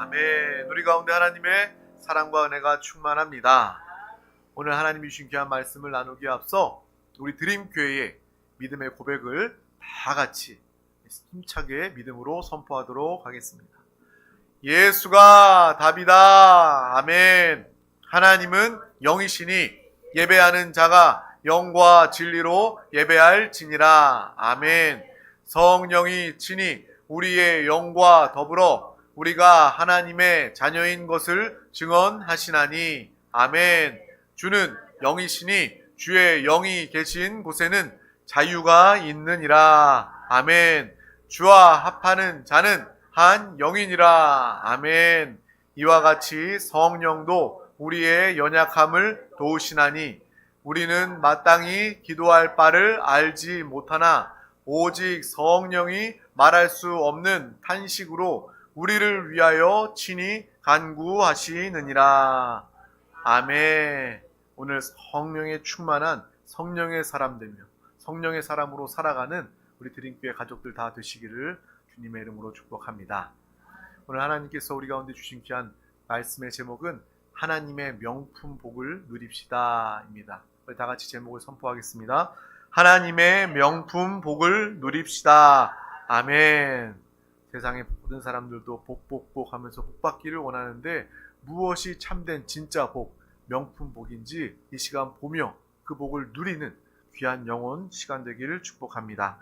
아멘. 우리 가운데 하나님의 사랑과 은혜가 충만합니다. 오늘 하나님이 주신 귀한 말씀을 나누기에 앞서 우리 드림교회의 믿음의 고백을 다 같이 힘차게 믿음으로 선포하도록 하겠습니다. 예수가 답이다. 아멘. 하나님은 영이시니 예배하는 자가 영과 진리로 예배할지니라. 아멘. 성령이 친히 우리의 영과 더불어 우리가 하나님의 자녀인 것을 증언하시나니. 아멘. 주는 영이시니 주의 영이 계신 곳에는 자유가 있느니라. 아멘. 주와 합하는 자는 한 영이니라. 아멘. 이와 같이 성령도 우리의 연약함을 도우시나니 우리는 마땅히 기도할 바를 알지 못하나 오직 성령이 말할 수 없는 탄식으로 우리를 위하여 친히 간구하시느니라. 아멘. 오늘 성령에 충만한 성령의 사람 되며 성령의 사람으로 살아가는 우리 드림교회 가족들 다 되시기를 주님의 이름으로 축복합니다. 오늘 하나님께서 우리 가운데 주신 귀한 말씀의 제목은 하나님의 명품 복을 누립시다 입니다. 우리 다 같이 제목을 선포하겠습니다. 하나님의 명품 복을 누립시다. 아멘. 세상의 모든 사람들도 복 하면서 복 받기를 원하는데 무엇이 참된 진짜 복, 명품 복인지 이 시간 보며 그 복을 누리는 귀한 영혼 시간 되기를 축복합니다.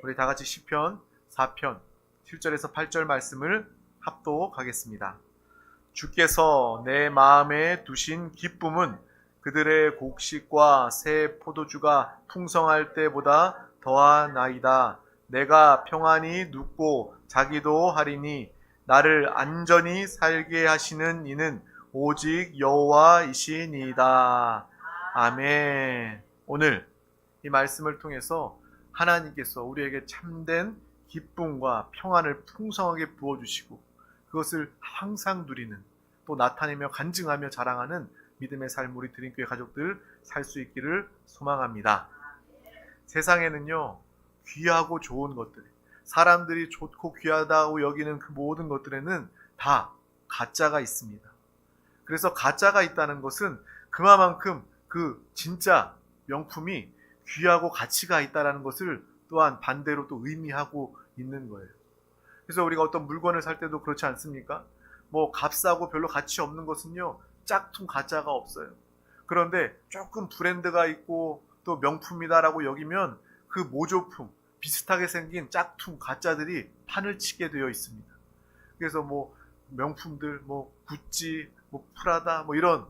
우리 다 같이 시편 4편 7절에서 8절 말씀을 합독하겠습니다. 주께서 내 마음에 두신 기쁨은 그들의 곡식과 새 포도주가 풍성할 때보다 더하나이다. 내가 평안히 눕고 자기도 하리니 나를 안전히 살게 하시는 이는 오직 여호와이시니이다. 아멘. 오늘 이 말씀을 통해서 하나님께서 우리에게 참된 기쁨과 평안을 풍성하게 부어주시고 그것을 항상 누리는 또 나타내며 간증하며 자랑하는 믿음의 삶 우리 드림교회 가족들 살 수 있기를 소망합니다. 세상에는요 귀하고 좋은 것들, 사람들이 좋고 귀하다고 여기는 그 모든 것들에는 다 가짜가 있습니다. 그래서 가짜가 있다는 것은 그만큼 그 진짜 명품이 귀하고 가치가 있다는 것을 또한 반대로 또 의미하고 있는 거예요. 그래서 우리가 어떤 물건을 살 때도 그렇지 않습니까? 뭐 값싸고 별로 가치 없는 것은요 짝퉁 가짜가 없어요. 그런데 조금 브랜드가 있고 또 명품이다라고 여기면 그 모조품 비슷하게 생긴 짝퉁 가짜들이 판을 치게 되어 있습니다. 그래서 뭐 명품들 뭐 구찌 뭐 프라다 뭐 이런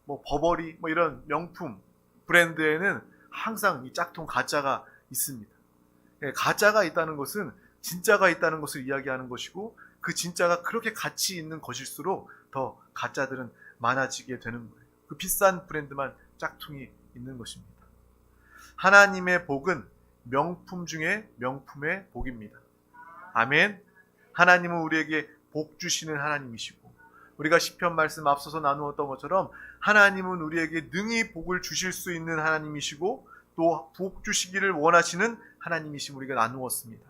뭐 버버리 뭐 이런 명품 브랜드에는 항상 이 짝퉁 가짜가 있습니다. 가짜가 있다는 것은 진짜가 있다는 것을 이야기하는 것이고 그 진짜가 그렇게 가치 있는 것일수록 더 가짜들은 많아지게 되는 거예요. 그 비싼 브랜드만 짝퉁이 있는 것입니다. 하나님의 복은 명품 중에 명품의 복입니다. 아멘. 하나님은 우리에게 복 주시는 하나님이시고 우리가 시편 말씀 앞서서 나누었던 것처럼 하나님은 우리에게 능히 복을 주실 수 있는 하나님이시고 또 복 주시기를 원하시는 하나님이심 우리가 나누었습니다.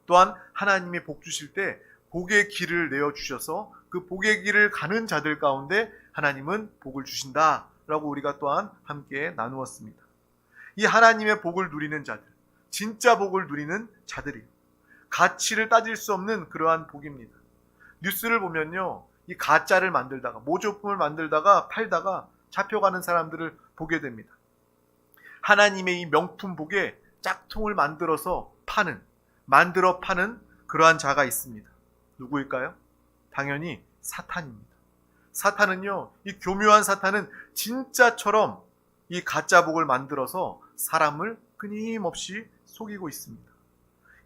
또한 하나님이 복 주실 때 복의 길을 내어주셔서 그 복의 길을 가는 자들 가운데 하나님은 복을 주신다라고 우리가 또한 함께 나누었습니다. 이 하나님의 복을 누리는 자들, 진짜 복을 누리는 자들이요. 가치를 따질 수 없는 그러한 복입니다. 뉴스를 보면요. 이 가짜를 만들다가 모조품을 만들다가 팔다가 잡혀가는 사람들을 보게 됩니다. 하나님의 이 명품 복에 짝퉁을 만들어 파는 그러한 자가 있습니다. 누구일까요? 당연히 사탄입니다. 사탄은요, 이 교묘한 사탄은 진짜처럼 이 가짜 복을 만들어서 사람을 끊임없이 속이고 있습니다.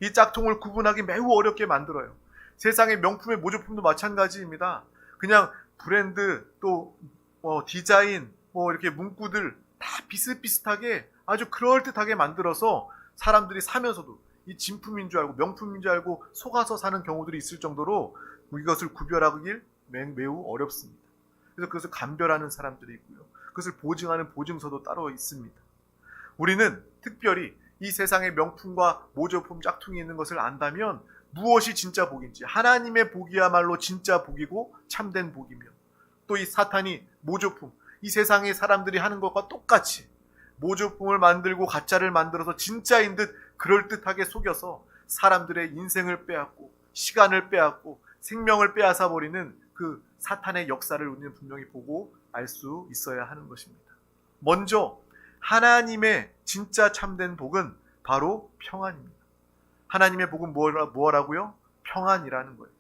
이 짝퉁을 구분하기 매우 어렵게 만들어요. 세상의 명품의 모조품도 마찬가지입니다. 그냥 브랜드 또 디자인 이렇게 문구들 다 비슷비슷하게 아주 그럴듯하게 만들어서 사람들이 사면서도 이 진품인 줄 알고 명품인 줄 알고 속아서 사는 경우들이 있을 정도로 이것을 구별하기 매우 어렵습니다. 그래서 그것을 감별하는 사람들이 있고요. 그것을 보증하는 보증서도 따로 있습니다. 우리는 특별히 이 세상의 명품과 모조품 짝퉁이 있는 것을 안다면 무엇이 진짜 복인지, 하나님의 복이야말로 진짜 복이고 참된 복이며, 또 이 사탄이 모조품, 이 세상의 사람들이 하는 것과 똑같이 모조품을 만들고 가짜를 만들어서 진짜인 듯 그럴듯하게 속여서 사람들의 인생을 빼앗고 시간을 빼앗고 생명을 빼앗아 버리는 그 사탄의 역사를 우리는 분명히 보고 알 수 있어야 하는 것입니다. 먼저 하나님의 진짜 참된 복은 바로 평안입니다. 하나님의 복은 뭐라고요? 평안이라는 거예요.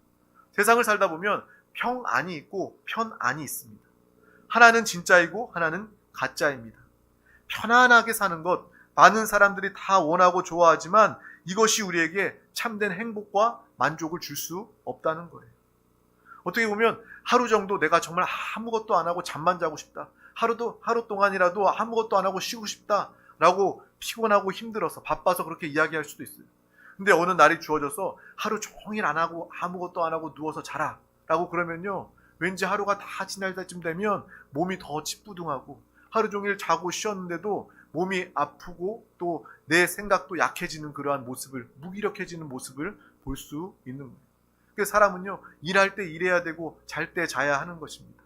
세상을 살다 보면 평안이 있고 편안이 있습니다. 하나는 진짜이고 하나는 가짜입니다. 편안하게 사는 것, 많은 사람들이 다 원하고 좋아하지만 이것이 우리에게 참된 행복과 만족을 줄 수 없다는 거예요. 어떻게 보면 하루 정도 내가 정말 아무것도 안 하고 잠만 자고 싶다, 하루 동안이라도 아무것도 안 하고 쉬고 싶다 라고 피곤하고 힘들어서 바빠서 그렇게 이야기할 수도 있어요. 근데 어느 날이 주어져서 하루 종일 안 하고 아무것도 안 하고 누워서 자라 라고 그러면요, 왠지 하루가 다 지날 때쯤 되면 몸이 더 찌뿌둥하고 하루 종일 자고 쉬었는데도 몸이 아프고 또 내 생각도 약해지는 그러한 모습을, 무기력해지는 모습을 볼 수 있는 거예요. 그래서 사람은요, 일할 때 일해야 되고 잘 때 자야 하는 것입니다.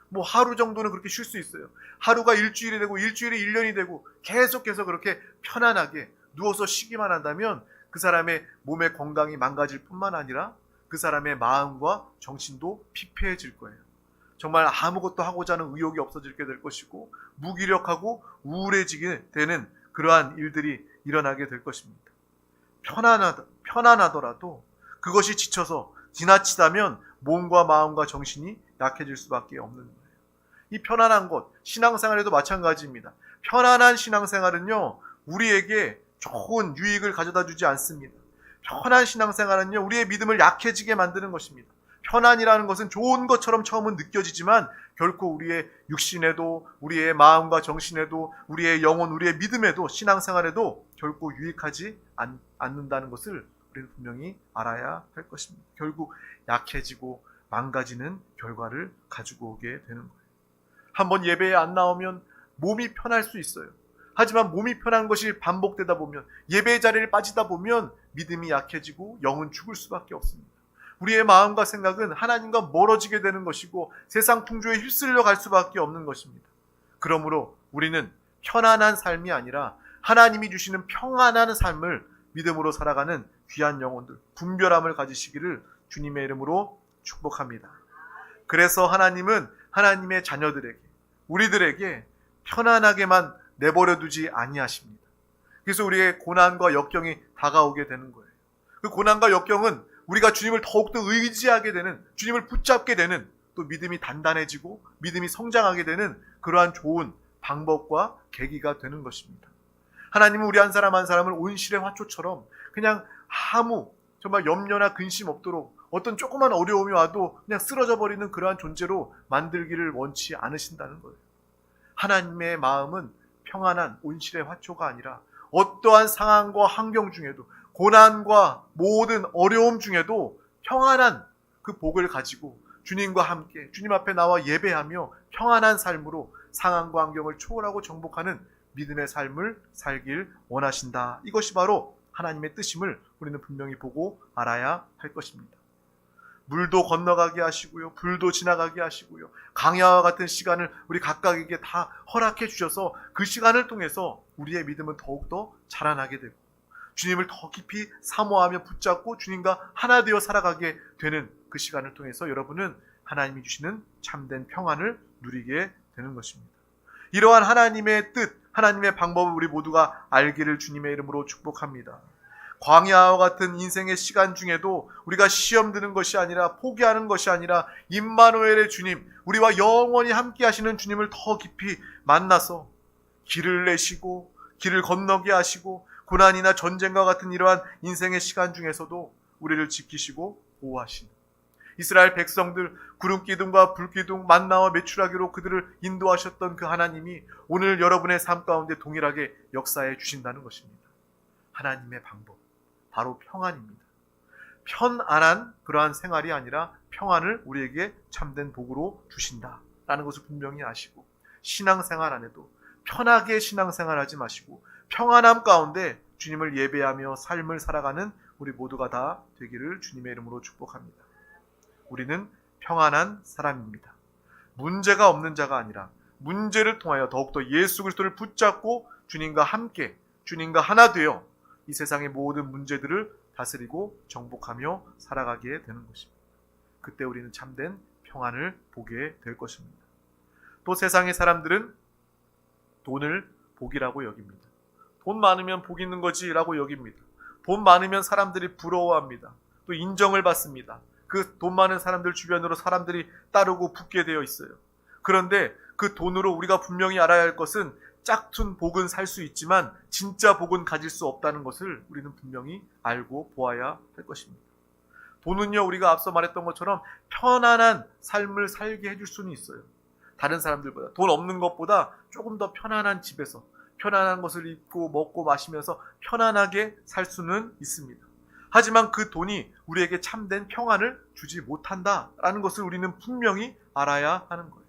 뭐 하루 정도는 그렇게 쉴 수 있어요. 하루가 일주일이 되고 일주일이 1년이 되고 계속해서 그렇게 편안하게 누워서 쉬기만 한다면 그 사람의 몸의 건강이 망가질 뿐만 아니라 그 사람의 마음과 정신도 피폐해질 거예요. 정말 아무것도 하고자 하는 의욕이 없어지게 될 것이고 무기력하고 우울해지게 되는 그러한 일들이 일어나게 될 것입니다. 편안하더라도 그것이 지쳐서 지나치다면 몸과 마음과 정신이 약해질 수밖에 없는 거예요. 이 편안한 것, 신앙생활에도 마찬가지입니다. 편안한 신앙생활은요, 우리에게 좋은 유익을 가져다 주지 않습니다. 편한 신앙생활은요, 우리의 믿음을 약해지게 만드는 것입니다. 편안이라는 것은 좋은 것처럼 처음은 느껴지지만 결코 우리의 육신에도, 우리의 마음과 정신에도, 우리의 영혼, 우리의 믿음에도, 신앙생활에도 결코 유익하지 않는다는 것을 우리는 분명히 알아야 할 것입니다. 결국 약해지고 망가지는 결과를 가지고 오게 되는 거예요. 한번 예배에 안 나오면 몸이 편할 수 있어요. 하지만 몸이 편한 것이 반복되다 보면, 예배의 자리를 빠지다 보면 믿음이 약해지고 영은 죽을 수밖에 없습니다. 우리의 마음과 생각은 하나님과 멀어지게 되는 것이고 세상 풍조에 휩쓸려 갈 수밖에 없는 것입니다. 그러므로 우리는 편안한 삶이 아니라 하나님이 주시는 평안한 삶을 믿음으로 살아가는 귀한 영혼들, 분별함을 가지시기를 주님의 이름으로 축복합니다. 그래서 하나님은 하나님의 자녀들에게, 우리들에게 편안하게만 내버려 두지 아니하십니다. 그래서 우리의 고난과 역경이 다가오게 되는 거예요. 그 고난과 역경은 우리가 주님을 더욱더 의지하게 되는, 주님을 붙잡게 되는, 또 믿음이 단단해지고 믿음이 성장하게 되는 그러한 좋은 방법과 계기가 되는 것입니다. 하나님은 우리 한 사람 한 사람을 온실의 화초처럼 그냥 아무 정말 염려나 근심 없도록 어떤 조그만 어려움이 와도 그냥 쓰러져 버리는 그러한 존재로 만들기를 원치 않으신다는 거예요. 하나님의 마음은 평안한 온실의 화초가 아니라 어떠한 상황과 환경 중에도, 고난과 모든 어려움 중에도 평안한 그 복을 가지고 주님과 함께 주님 앞에 나와 예배하며 평안한 삶으로 상황과 환경을 초월하고 정복하는 믿음의 삶을 살길 원하신다. 이것이 바로 하나님의 뜻임을 우리는 분명히 보고 알아야 할 것입니다. 물도 건너가게 하시고요, 불도 지나가게 하시고요, 강야와 같은 시간을 우리 각각에게 다 허락해 주셔서 그 시간을 통해서 우리의 믿음은 더욱더 자라나게 되고 주님을 더 깊이 사모하며 붙잡고 주님과 하나 되어 살아가게 되는 그 시간을 통해서 여러분은 하나님이 주시는 참된 평안을 누리게 되는 것입니다. 이러한 하나님의 뜻, 하나님의 방법을 우리 모두가 알기를 주님의 이름으로 축복합니다. 광야와 같은 인생의 시간 중에도 우리가 시험 드는 것이 아니라, 포기하는 것이 아니라 임마누엘의 주님, 우리와 영원히 함께 하시는 주님을 더 깊이 만나서 길을 내시고 길을 건너게 하시고 고난이나 전쟁과 같은 이러한 인생의 시간 중에서도 우리를 지키시고 보호하시는 이스라엘 백성들, 구름기둥과 불기둥, 만나와 메추라기로 그들을 인도하셨던 그 하나님이 오늘 여러분의 삶 가운데 동일하게 역사해 주신다는 것입니다. 하나님의 방법, 바로 평안입니다. 편안한 그러한 생활이 아니라 평안을 우리에게 참된 복으로 주신다라는 것을 분명히 아시고, 신앙생활 안에도 편하게 신앙생활하지 마시고 평안함 가운데 주님을 예배하며 삶을 살아가는 우리 모두가 다 되기를 주님의 이름으로 축복합니다. 우리는 평안한 사람입니다. 문제가 없는 자가 아니라 문제를 통하여 더욱더 예수 그리스도를 붙잡고 주님과 함께, 주님과 하나 되어 이 세상의 모든 문제들을 다스리고 정복하며 살아가게 되는 것입니다. 그때 우리는 참된 평안을 보게 될 것입니다. 또 세상의 사람들은 돈을 복이라고 여깁니다. 돈 많으면 복 있는 거지 라고 여깁니다. 돈 많으면 사람들이 부러워합니다. 또 인정을 받습니다. 그 돈 많은 사람들 주변으로 사람들이 따르고 붙게 되어 있어요. 그런데 그 돈으로 우리가 분명히 알아야 할 것은 짝퉁 복은 살 수 있지만 진짜 복은 가질 수 없다는 것을 우리는 분명히 알고 보아야 할 것입니다. 돈은요, 우리가 앞서 말했던 것처럼 편안한 삶을 살게 해줄 수는 있어요. 다른 사람들보다 돈 없는 것보다 조금 더 편안한 집에서 편안한 것을 입고 먹고 마시면서 편안하게 살 수는 있습니다. 하지만 그 돈이 우리에게 참된 평안을 주지 못한다라는 것을 우리는 분명히 알아야 하는 거예요.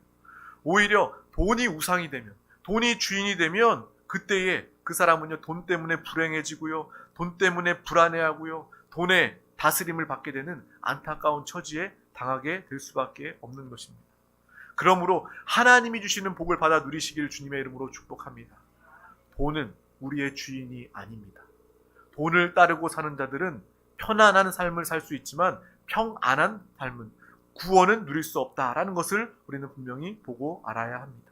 오히려 돈이 우상이 되면, 돈이 주인이 되면 그때에 그 사람은요, 돈 때문에 불행해지고요, 돈 때문에 불안해하고요, 돈의 다스림을 받게 되는 안타까운 처지에 당하게 될 수밖에 없는 것입니다. 그러므로 하나님이 주시는 복을 받아 누리시기를 주님의 이름으로 축복합니다. 돈은 우리의 주인이 아닙니다. 돈을 따르고 사는 자들은 편안한 삶을 살 수 있지만 평안한 삶은, 구원은 누릴 수 없다라는 것을 우리는 분명히 보고 알아야 합니다.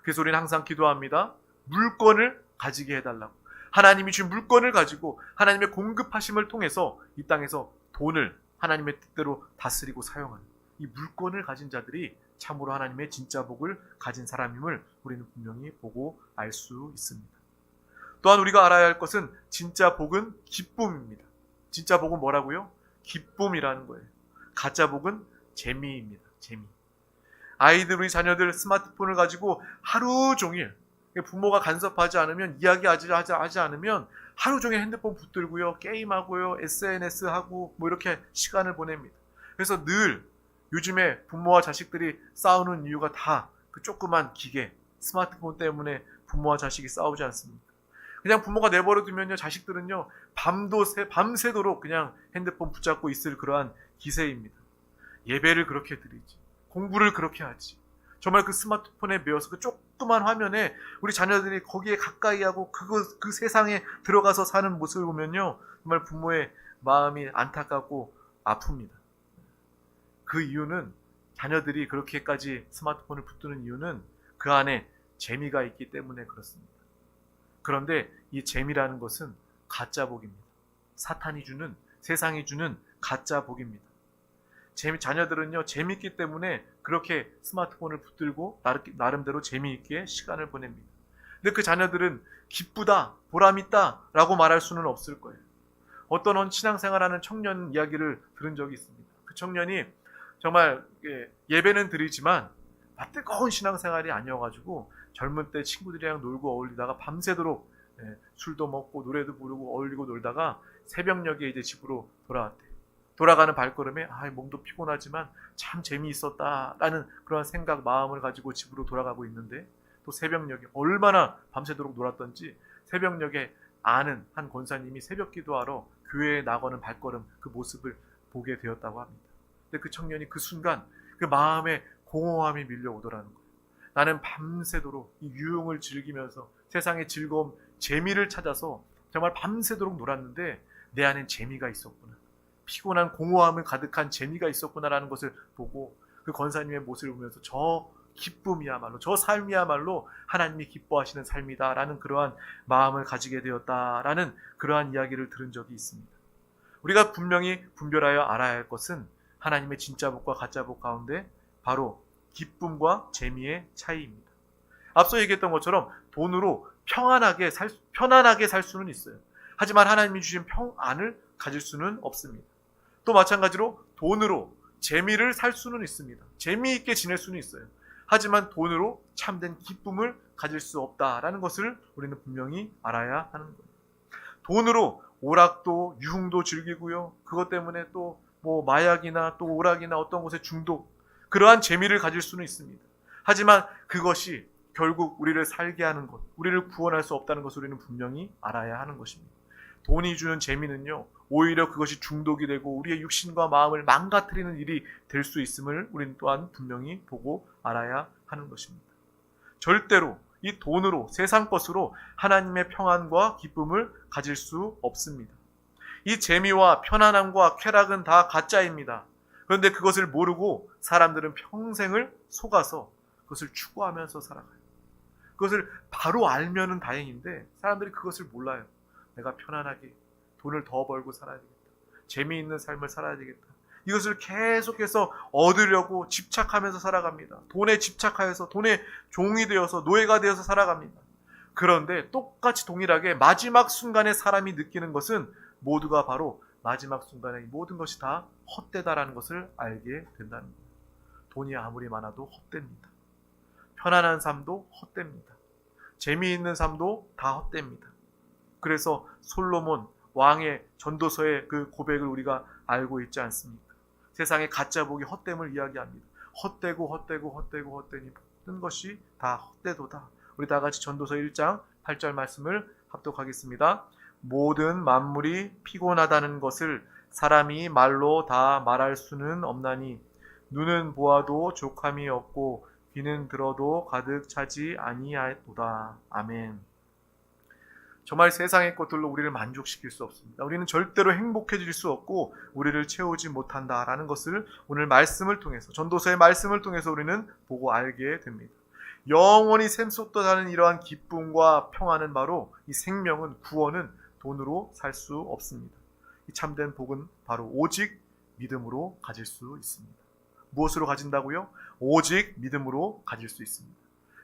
그래서 우리는 항상 기도합니다. 물건을 가지게 해달라고. 하나님이 주신 물건을 가지고 하나님의 공급하심을 통해서 이 땅에서 돈을 하나님의 뜻대로 다스리고 사용하는 이 물건을 가진 자들이 참으로 하나님의 진짜 복을 가진 사람임을 우리는 분명히 보고 알 수 있습니다. 또한 우리가 알아야 할 것은 진짜 복은 기쁨입니다. 진짜 복은 뭐라고요? 기쁨이라는 거예요. 가짜 복은 재미입니다. 재미. 아이들, 우리 자녀들 스마트폰을 가지고 하루 종일 부모가 간섭하지 않으면, 이야기하지 않으면 하루 종일 핸드폰 붙들고요, 게임하고요, SNS 하고 뭐 이렇게 시간을 보냅니다. 그래서 늘 요즘에 부모와 자식들이 싸우는 이유가 다 그 조그만 기계, 스마트폰 때문에 부모와 자식이 싸우지 않습니까? 그냥 부모가 내버려 두면요, 자식들은요, 밤새도록 그냥 핸드폰 붙잡고 있을 그러한 기세입니다. 예배를 그렇게 드리지, 공부를 그렇게 하지, 정말 그 스마트폰에 매여서 그 조그만 화면에 우리 자녀들이 거기에 가까이 하고 그 세상에 들어가서 사는 모습을 보면요, 정말 부모의 마음이 안타깝고 아픕니다. 그 이유는, 자녀들이 그렇게까지 스마트폰을 붙드는 이유는 그 안에 재미가 있기 때문에 그렇습니다. 그런데 이 재미라는 것은 가짜 복입니다. 사탄이 주는, 세상이 주는 가짜 복입니다. 자녀들은요, 재미있기 때문에 그렇게 스마트폰을 붙들고 나름대로 재미있게 시간을 보냅니다. 근데 그 자녀들은 기쁘다, 보람있다 라고 말할 수는 없을 거예요. 어떤 신앙생활하는 청년 이야기를 들은 적이 있습니다. 그 청년이 정말 예배는 드리지만 뜨거운 신앙생활이 아니어가지고 젊은 때 친구들이랑 놀고 어울리다가 밤새도록 술도 먹고 노래도 부르고 어울리고 놀다가 새벽녘에 이제 집으로 돌아왔대요. 돌아가는 발걸음에 몸도 피곤하지만 참 재미있었다라는 그런 생각, 마음을 가지고 집으로 돌아가고 있는데, 또 새벽녘에 얼마나 밤새도록 놀았던지 새벽녘에 아는 한 권사님이 새벽 기도하러 교회에 나가는 발걸음, 그 모습을 보게 되었다고 합니다. 근데 그 청년이 그 순간 그 마음에 공허함이 밀려오더라는 거예요. 나는 밤새도록 이 유흥을 즐기면서 세상의 즐거움, 재미를 찾아서 정말 밤새도록 놀았는데 내 안엔 재미가 있었구나, 피곤한 공허함을 가득한 재미가 있었구나라는 것을 보고 그 권사님의 모습을 보면서 저 기쁨이야말로, 저 삶이야말로 하나님이 기뻐하시는 삶이다라는 그러한 마음을 가지게 되었다라는 그러한 이야기를 들은 적이 있습니다. 우리가 분명히 분별하여 알아야 할 것은 하나님의 진짜 복과 가짜 복 가운데 바로 기쁨과 재미의 차이입니다. 앞서 얘기했던 것처럼 돈으로 편안하게 살 수는 있어요. 하지만 하나님이 주신 평안을 가질 수는 없습니다. 또 마찬가지로 돈으로 재미를 살 수는 있습니다. 재미있게 지낼 수는 있어요. 하지만 돈으로 참된 기쁨을 가질 수 없다라는 것을 우리는 분명히 알아야 하는 거예요. 돈으로 오락도 유흥도 즐기고요, 그것 때문에 또 마약이나 또 오락이나 어떤 곳에 중독, 그러한 재미를 가질 수는 있습니다. 하지만 그것이 결국 우리를 살게 하는 것, 우리를 구원할 수 없다는 것을 우리는 분명히 알아야 하는 것입니다. 돈이 주는 재미는요, 오히려 그것이 중독이 되고 우리의 육신과 마음을 망가뜨리는 일이 될 수 있음을 우리는 또한 분명히 보고 알아야 하는 것입니다. 절대로 이 돈으로, 세상 것으로 하나님의 평안과 기쁨을 가질 수 없습니다. 이 재미와 편안함과 쾌락은 다 가짜입니다. 그런데 그것을 모르고 사람들은 평생을 속아서 그것을 추구하면서 살아가요. 그것을 바로 알면은 다행인데 사람들이 그것을 몰라요. 내가 편안하게 돈을 더 벌고 살아야 되겠다. 재미있는 삶을 살아야 되겠다. 이것을 계속해서 얻으려고 집착하면서 살아갑니다. 돈에 집착하여서 돈의 종이 되어서 노예가 되어서 살아갑니다. 그런데 똑같이 동일하게 마지막 순간에 사람이 느끼는 것은 모두가 바로 마지막 순간에 모든 것이 다 헛되다라는 것을 알게 된다는 거예요. 돈이 아무리 많아도 헛됩니다. 편안한 삶도 헛됩니다. 재미있는 삶도 다 헛됩니다. 그래서 솔로몬 왕의 전도서의 그 고백을 우리가 알고 있지 않습니까? 세상의 가짜 복이 헛됨을 이야기합니다. 헛되고 헛되니 모든 것이 다 헛되도다. 우리 다 같이 전도서 1장 8절 말씀을 합독하겠습니다. 모든 만물이 피곤하다는 것을 사람이 말로 다 말할 수는 없나니 눈은 보아도 족함이 없고 귀는 들어도 가득 차지 아니하도다. 아멘. 정말 세상의 것들로 우리를 만족시킬 수 없습니다. 우리는 절대로 행복해질 수 없고 우리를 채우지 못한다라는 것을 오늘 말씀을 통해서, 전도서의 말씀을 통해서 우리는 보고 알게 됩니다. 영원히 샘솟도다는 이러한 기쁨과 평안은 바로 이 생명은, 구원은 돈으로 살 수 없습니다. 이 참된 복은 바로 오직 믿음으로 가질 수 있습니다. 무엇으로 가진다고요? 오직 믿음으로 가질 수 있습니다.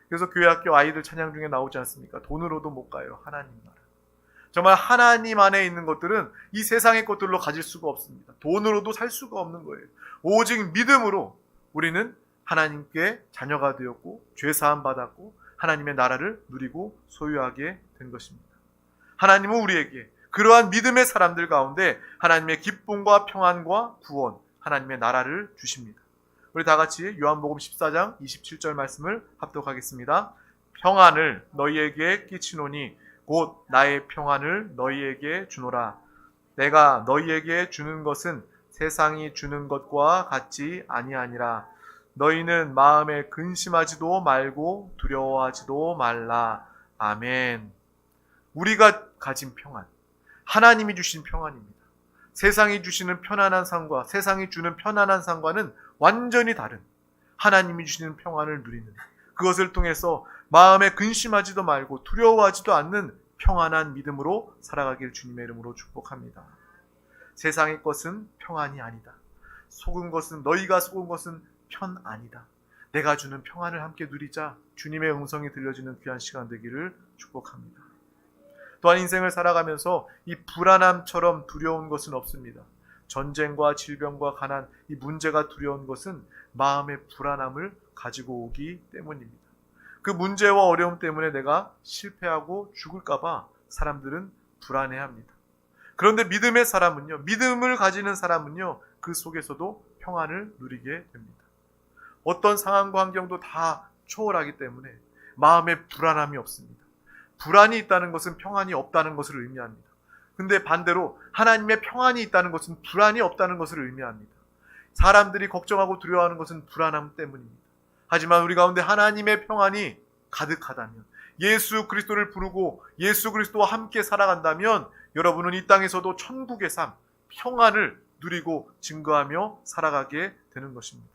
그래서 교회 학교 아이들 찬양 중에 나오지 않습니까? 돈으로도 못 가요. 하나님 나라. 정말 하나님 안에 있는 것들은 이 세상의 것들로 가질 수가 없습니다. 돈으로도 살 수가 없는 거예요. 오직 믿음으로 우리는 하나님께 자녀가 되었고 죄사함 받았고 하나님의 나라를 누리고 소유하게 된 것입니다. 하나님은 우리에게 그러한 믿음의 사람들 가운데 하나님의 기쁨과 평안과 구원, 하나님의 나라를 주십니다. 우리 다 같이 요한복음 14장 27절 말씀을 합독하겠습니다. 평안을 너희에게 끼치노니 곧 나의 평안을 너희에게 주노라. 내가 너희에게 주는 것은 세상이 주는 것과 같지 아니하니라. 너희는 마음에 근심하지도 말고 두려워하지도 말라. 아멘. 우리가 가진 평안, 하나님이 주신 평안입니다. 세상이 주시는 편안한 삶과 세상이 주는 편안한 삶과는 완전히 다른 하나님이 주시는 평안을 누리는, 그것을 통해서 마음에 근심하지도 말고 두려워하지도 않는 평안한 믿음으로 살아가길 주님의 이름으로 축복합니다. 세상의 것은 평안이 아니다. 속은 것은, 너희가 속은 것은 편 아니다. 내가 주는 평안을 함께 누리자. 주님의 음성이 들려지는 귀한 시간 되기를 축복합니다. 또한 인생을 살아가면서 이 불안함처럼 두려운 것은 없습니다. 전쟁과 질병과 가난, 이 문제가 두려운 것은 마음의 불안함을 가지고 오기 때문입니다. 그 문제와 어려움 때문에 내가 실패하고 죽을까봐 사람들은 불안해합니다. 그런데 믿음의 사람은요, 믿음을 가지는 사람은요, 그 속에서도 평안을 누리게 됩니다. 어떤 상황과 환경도 다 초월하기 때문에 마음에 불안함이 없습니다. 불안이 있다는 것은 평안이 없다는 것을 의미합니다. 근데 반대로 하나님의 평안이 있다는 것은 불안이 없다는 것을 의미합니다. 사람들이 걱정하고 두려워하는 것은 불안함 때문입니다. 하지만 우리 가운데 하나님의 평안이 가득하다면, 예수 그리스도를 부르고 예수 그리스도와 함께 살아간다면 여러분은 이 땅에서도 천국의 삶, 평안을 누리고 증거하며 살아가게 되는 것입니다.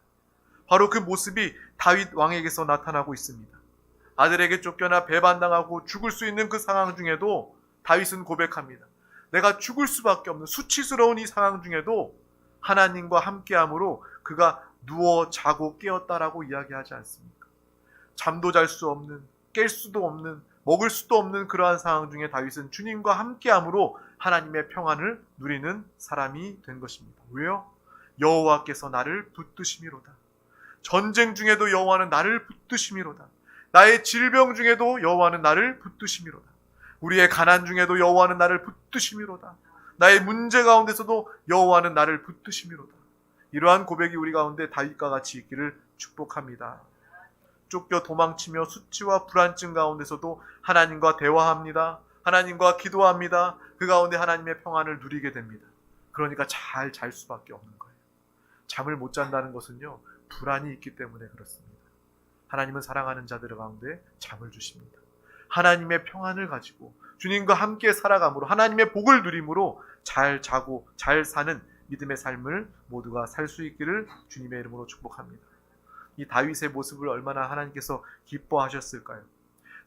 바로 그 모습이 다윗 왕에게서 나타나고 있습니다. 아들에게 쫓겨나 배반당하고 죽을 수 있는 그 상황 중에도 다윗은 고백합니다. 내가 죽을 수밖에 없는 수치스러운 이 상황 중에도 하나님과 함께함으로 그가 누워 자고 깨었다라고 이야기하지 않습니까? 잠도 잘 수 없는, 깰 수도 없는, 먹을 수도 없는 그러한 상황 중에 다윗은 주님과 함께함으로 하나님의 평안을 누리는 사람이 된 것입니다. 왜요? 여호와께서 나를 붙드심이로다. 전쟁 중에도 여호와는 나를 붙드심이로다. 나의 질병 중에도 여호와는 나를 붙드심이로다. 우리의 가난 중에도 여호와는 나를 붙드심이로다. 나의 문제 가운데서도 여호와는 나를 붙드심이로다. 이러한 고백이 우리 가운데 다윗과 같이 있기를 축복합니다. 쫓겨 도망치며 수치와 불안증 가운데서도 하나님과 대화합니다. 하나님과 기도합니다. 그 가운데 하나님의 평안을 누리게 됩니다. 그러니까 잘 잘 수밖에 없는 거예요. 잠을 못 잔다는 것은요, 불안이 있기 때문에 그렇습니다. 하나님은 사랑하는 자들 가운데 잠을 주십니다. 하나님의 평안을 가지고 주님과 함께 살아감으로 하나님의 복을 누림으로 잘 자고 잘 사는 믿음의 삶을 모두가 살 수 있기를 주님의 이름으로 축복합니다. 이 다윗의 모습을 얼마나 하나님께서 기뻐하셨을까요?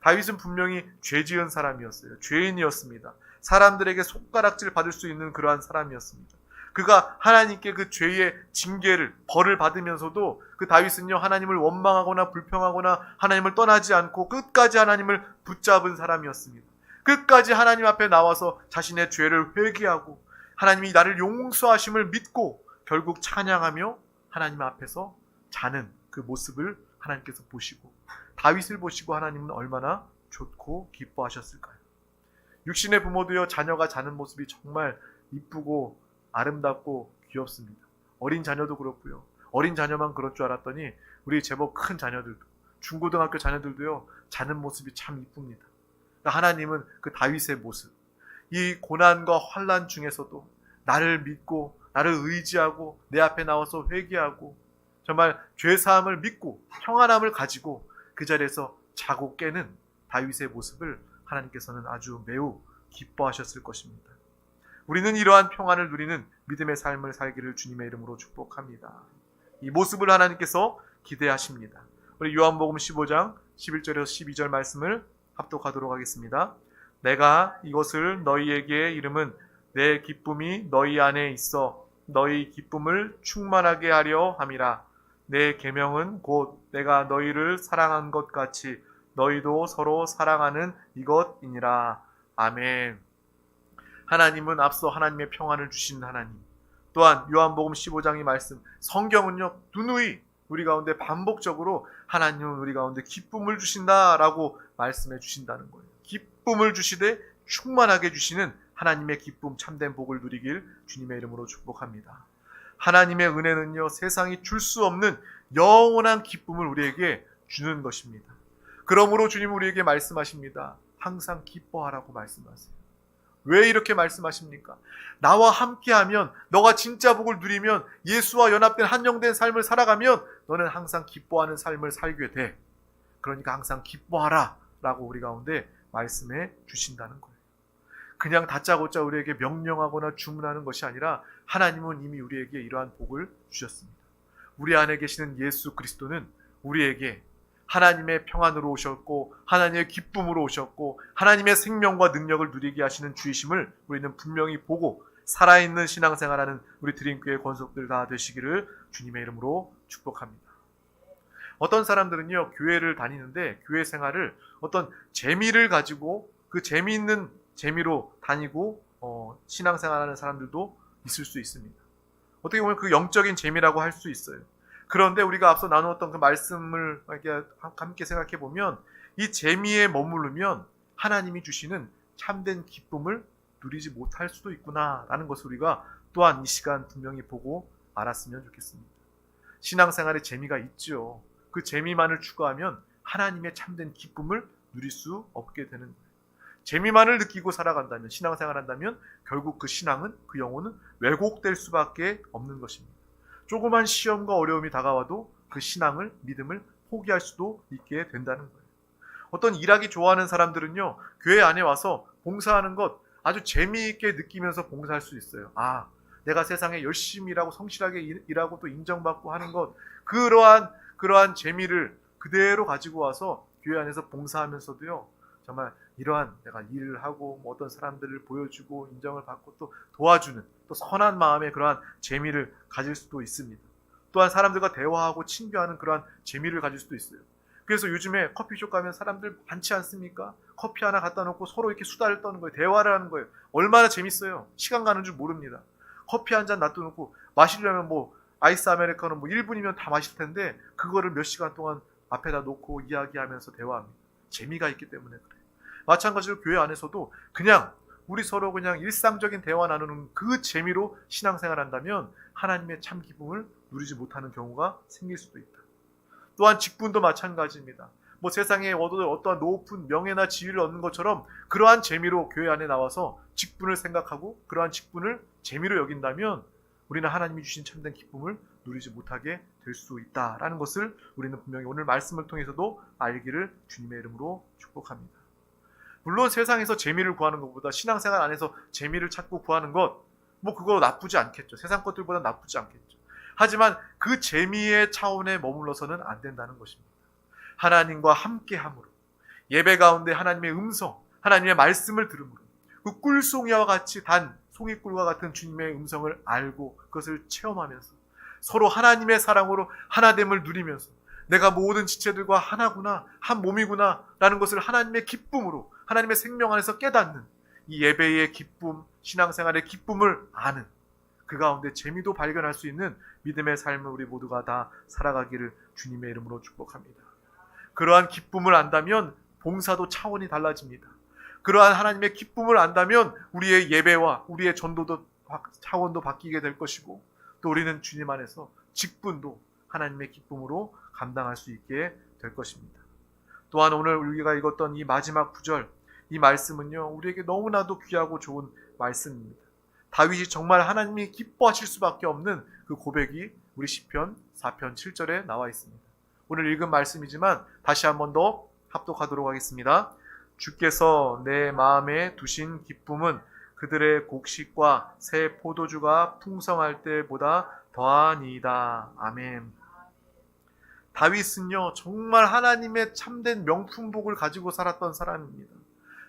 다윗은 분명히 죄 지은 사람이었어요. 죄인이었습니다. 사람들에게 손가락질 받을 수 있는 그러한 사람이었습니다. 그가 하나님께 그 죄의 징계를, 벌을 받으면서도 그 다윗은요, 하나님을 원망하거나 불평하거나 하나님을 떠나지 않고 끝까지 하나님을 붙잡은 사람이었습니다. 끝까지 하나님 앞에 나와서 자신의 죄를 회개하고 하나님이 나를 용서하심을 믿고 결국 찬양하며 하나님 앞에서 자는 그 모습을 하나님께서 보시고, 다윗을 보시고 하나님은 얼마나 좋고 기뻐하셨을까요? 육신의 부모도요, 자녀가 자는 모습이 정말 이쁘고 아름답고 귀엽습니다. 어린 자녀도 그렇고요. 어린 자녀만 그럴 줄 알았더니 우리 제법 큰 자녀들도, 중고등학교 자녀들도요, 자는 모습이 참 이쁩니다. 그러니까 하나님은 그 다윗의 모습, 이 고난과 환난 중에서도 나를 믿고 나를 의지하고 내 앞에 나와서 회개하고 정말 죄사함을 믿고 평안함을 가지고 그 자리에서 자고 깨는 다윗의 모습을 하나님께서는 아주 매우 기뻐하셨을 것입니다. 우리는 이러한 평안을 누리는 믿음의 삶을 살기를 주님의 이름으로 축복합니다. 이 모습을 하나님께서 기대하십니다. 우리 요한복음 15장 11절에서 12절 말씀을 합독하도록 하겠습니다. 내가 이것을 너희에게 이름은 내 기쁨이 너희 안에 있어 너희 기쁨을 충만하게 하려 함이라. 내 계명은 곧 내가 너희를 사랑한 것 같이 너희도 서로 사랑하는 이것이니라. 아멘. 하나님은 앞서 하나님의 평안을 주신 하나님, 또한 요한복음 15장의 말씀, 성경은요, 누누이 우리 가운데 반복적으로 하나님은 우리 가운데 기쁨을 주신다라고 말씀해 주신다는 거예요. 기쁨을 주시되 충만하게 주시는 하나님의 기쁨, 참된 복을 누리길 주님의 이름으로 축복합니다. 하나님의 은혜는요, 세상이 줄 수 없는 영원한 기쁨을 우리에게 주는 것입니다. 그러므로 주님 우리에게 말씀하십니다. 항상 기뻐하라고 말씀하세요. 왜 이렇게 말씀하십니까? 나와 함께하면, 너가 진짜 복을 누리면, 예수와 연합된 한영된 삶을 살아가면 너는 항상 기뻐하는 삶을 살게 돼. 그러니까 항상 기뻐하라 라고 우리 가운데 말씀해 주신다는 거예요. 그냥 다짜고짜 우리에게 명령하거나 주문하는 것이 아니라 하나님은 이미 우리에게 이러한 복을 주셨습니다. 우리 안에 계시는 예수 그리스도는 우리에게 하나님의 평안으로 오셨고 하나님의 기쁨으로 오셨고 하나님의 생명과 능력을 누리게 하시는 주이심을 우리는 분명히 보고 살아있는 신앙생활하는 우리 드림교회 권속들 다 되시기를 주님의 이름으로 축복합니다. 어떤 사람들은요, 교회를 다니는데 교회 생활을 어떤 재미를 가지고 그 재미있는 재미로 다니고 신앙생활하는 사람들도 있을 수 있습니다. 어떻게 보면 그 영적인 재미라고 할 수 있어요. 그런데 우리가 앞서 나누었던 그 말씀을 함께 생각해 보면 이 재미에 머무르면 하나님이 주시는 참된 기쁨을 누리지 못할 수도 있구나라는 것을 우리가 또한 이 시간 분명히 보고 알았으면 좋겠습니다. 신앙생활에 재미가 있죠. 그 재미만을 추구하면 하나님의 참된 기쁨을 누릴 수 없게 되는 거예요. 재미만을 느끼고 살아간다면, 신앙생활 한다면 결국 그 신앙은, 그 영혼은 왜곡될 수밖에 없는 것입니다. 조그만 시험과 어려움이 다가와도 그 신앙을, 믿음을 포기할 수도 있게 된다는 거예요. 어떤 일하기 좋아하는 사람들은요, 교회 안에 와서 봉사하는 것 아주 재미있게 느끼면서 봉사할 수 있어요. 아, 내가 세상에 열심히 일하고 성실하게 일하고 또 인정받고 하는 것, 그러한 재미를 그대로 가지고 와서 교회 안에서 봉사하면서도요, 정말 이러한 내가 일을 하고 어떤 사람들을 보여주고 인정을 받고 또 도와주는 또 선한 마음의 그러한 재미를 가질 수도 있습니다. 또한 사람들과 대화하고 친교하는 그러한 재미를 가질 수도 있어요. 그래서 요즘에 커피숍 가면 사람들 많지 않습니까? 커피 하나 갖다 놓고 서로 이렇게 수다를 떠는 거예요. 대화를 하는 거예요. 얼마나 재밌어요. 시간 가는 줄 모릅니다. 커피 한 잔 놔둬놓고 마시려면 아이스 아메리카노 1분이면 다 마실 텐데 그거를 몇 시간 동안 앞에다 놓고 이야기하면서 대화합니다. 재미가 있기 때문에 그래요. 마찬가지로 교회 안에서도 그냥 우리 서로 그냥 일상적인 대화 나누는 그 재미로 신앙생활 한다면 하나님의 참 기쁨을 누리지 못하는 경우가 생길 수도 있다. 또한 직분도 마찬가지입니다. 뭐 세상에 얻을 어떠한 높은 명예나 지위를 얻는 것처럼 그러한 재미로 교회 안에 나와서 직분을 생각하고 그러한 직분을 재미로 여긴다면 우리는 하나님이 주신 참된 기쁨을 누리지 못하게 될 수 있다라는 것을 우리는 분명히 오늘 말씀을 통해서도 알기를 주님의 이름으로 축복합니다. 물론 세상에서 재미를 구하는 것보다 신앙생활 안에서 재미를 찾고 구하는 것, 뭐 그거 나쁘지 않겠죠. 세상 것들보다 나쁘지 않겠죠. 하지만 그 재미의 차원에 머물러서는 안 된다는 것입니다. 하나님과 함께함으로, 예배 가운데 하나님의 음성, 하나님의 말씀을 들음으로, 그 꿀송이와 같이 단 송이꿀과 같은 주님의 음성을 알고 그것을 체험하면서 서로 하나님의 사랑으로 하나됨을 누리면서 내가 모든 지체들과 하나구나, 한 몸이구나 라는 것을 하나님의 기쁨으로, 하나님의 생명 안에서 깨닫는 이 예배의 기쁨, 신앙생활의 기쁨을 아는, 그 가운데 재미도 발견할 수 있는 믿음의 삶을 우리 모두가 다 살아가기를 주님의 이름으로 축복합니다. 그러한 기쁨을 안다면 봉사도 차원이 달라집니다. 그러한 하나님의 기쁨을 안다면 우리의 예배와 우리의 전도도 차원도 바뀌게 될 것이고, 또 우리는 주님 안에서 직분도 하나님의 기쁨으로 감당할 수 있게 될 것입니다. 또한 오늘 우리가 읽었던 이 마지막 구절, 이 말씀은요, 우리에게 너무나도 귀하고 좋은 말씀입니다. 다윗이 정말 하나님이 기뻐하실 수밖에 없는 그 고백이 우리 시편 4편 7절에 나와 있습니다. 오늘 읽은 말씀이지만 다시 한 번 더 합독하도록 하겠습니다. 주께서 내 마음에 두신 기쁨은 그들의 곡식과 새 포도주가 풍성할 때보다 더하니이다. 아멘. 다윗은요, 정말 하나님의 참된 명품복을 가지고 살았던 사람입니다.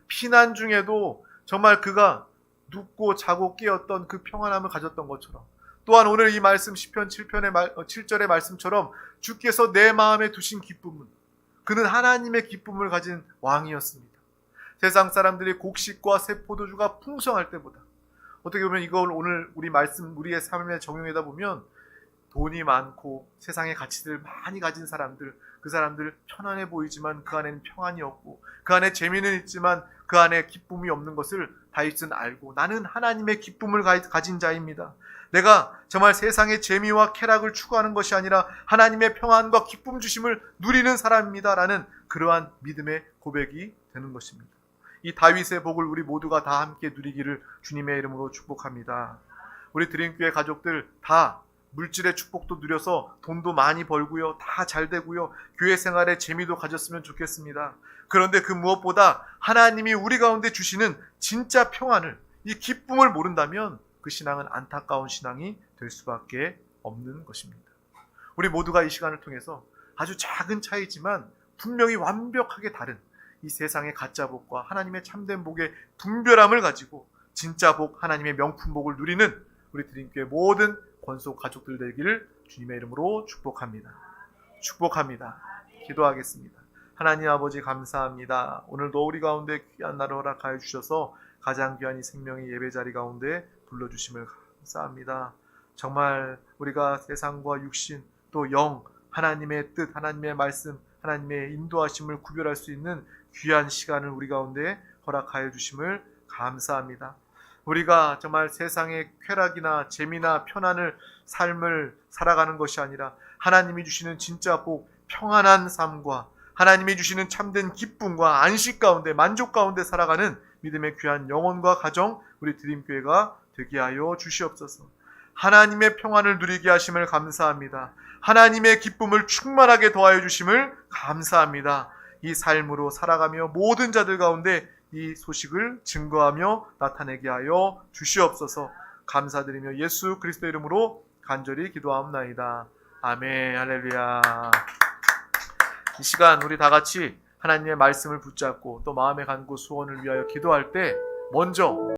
피난 중에도 정말 그가 눕고 자고 깨었던 그 평안함을 가졌던 것처럼, 또한 오늘 이 말씀 시편 7절의 말씀처럼 주께서 내 마음에 두신 기쁨은, 그는 하나님의 기쁨을 가진 왕이었습니다. 세상 사람들이 곡식과 새 포도주가 풍성할 때보다, 어떻게 보면 이걸 오늘 우리 말씀, 우리의 삶에 적용하다 보면 돈이 많고 세상의 가치들을 많이 가진 사람들, 그 사람들 편안해 보이지만 그 안에는 평안이 없고, 그 안에 재미는 있지만 그 안에 기쁨이 없는 것을 다윗은 알고, 나는 하나님의 기쁨을 가진 자입니다. 내가 정말 세상의 재미와 쾌락을 추구하는 것이 아니라 하나님의 평안과 기쁨 주심을 누리는 사람입니다 라는 그러한 믿음의 고백이 되는 것입니다. 이 다윗의 복을 우리 모두가 다 함께 누리기를 주님의 이름으로 축복합니다. 우리 드림교회 가족들 다 물질의 축복도 누려서 돈도 많이 벌고요, 다 잘 되고요, 교회 생활에 재미도 가졌으면 좋겠습니다. 그런데 그 무엇보다 하나님이 우리 가운데 주시는 진짜 평안을, 이 기쁨을 모른다면 그 신앙은 안타까운 신앙이 될 수밖에 없는 것입니다. 우리 모두가 이 시간을 통해서 아주 작은 차이지만 분명히 완벽하게 다른 이 세상의 가짜 복과 하나님의 참된 복의 분별함을 가지고 진짜 복, 하나님의 명품 복을 누리는 우리 드림교회 모든 권속 가족들 되기를 주님의 이름으로 축복합니다. 축복합니다. 기도하겠습니다. 하나님 아버지 감사합니다. 오늘도 우리 가운데 귀한 날을 허락하여 주셔서 가장 귀한 이 생명의 예배 자리 가운데 불러주심을 감사합니다. 정말 우리가 세상과 육신 또 영, 하나님의 뜻, 하나님의 말씀, 하나님의 인도하심을 구별할 수 있는 귀한 시간을 우리 가운데 허락하여 주심을 감사합니다. 우리가 정말 세상의 쾌락이나 재미나 편안을 삶을 살아가는 것이 아니라 하나님이 주시는 진짜 복, 평안한 삶과 하나님이 주시는 참된 기쁨과 안식 가운데, 만족 가운데 살아가는 믿음의 귀한 영혼과 가정, 우리 드림교회가 되게 하여 주시옵소서. 하나님의 평안을 누리게 하심을 감사합니다. 하나님의 기쁨을 충만하게 더하여 주심을 감사합니다. 이 삶으로 살아가며 모든 자들 가운데 이 소식을 증거하며 나타내게 하여 주시옵소서. 감사드리며 예수 그리스도 이름으로 간절히 기도하옵나이다. 아멘. 할렐루야. 이 시간 우리 다 같이 하나님의 말씀을 붙잡고 또 마음의 간구 소원을 위하여 기도할 때 먼저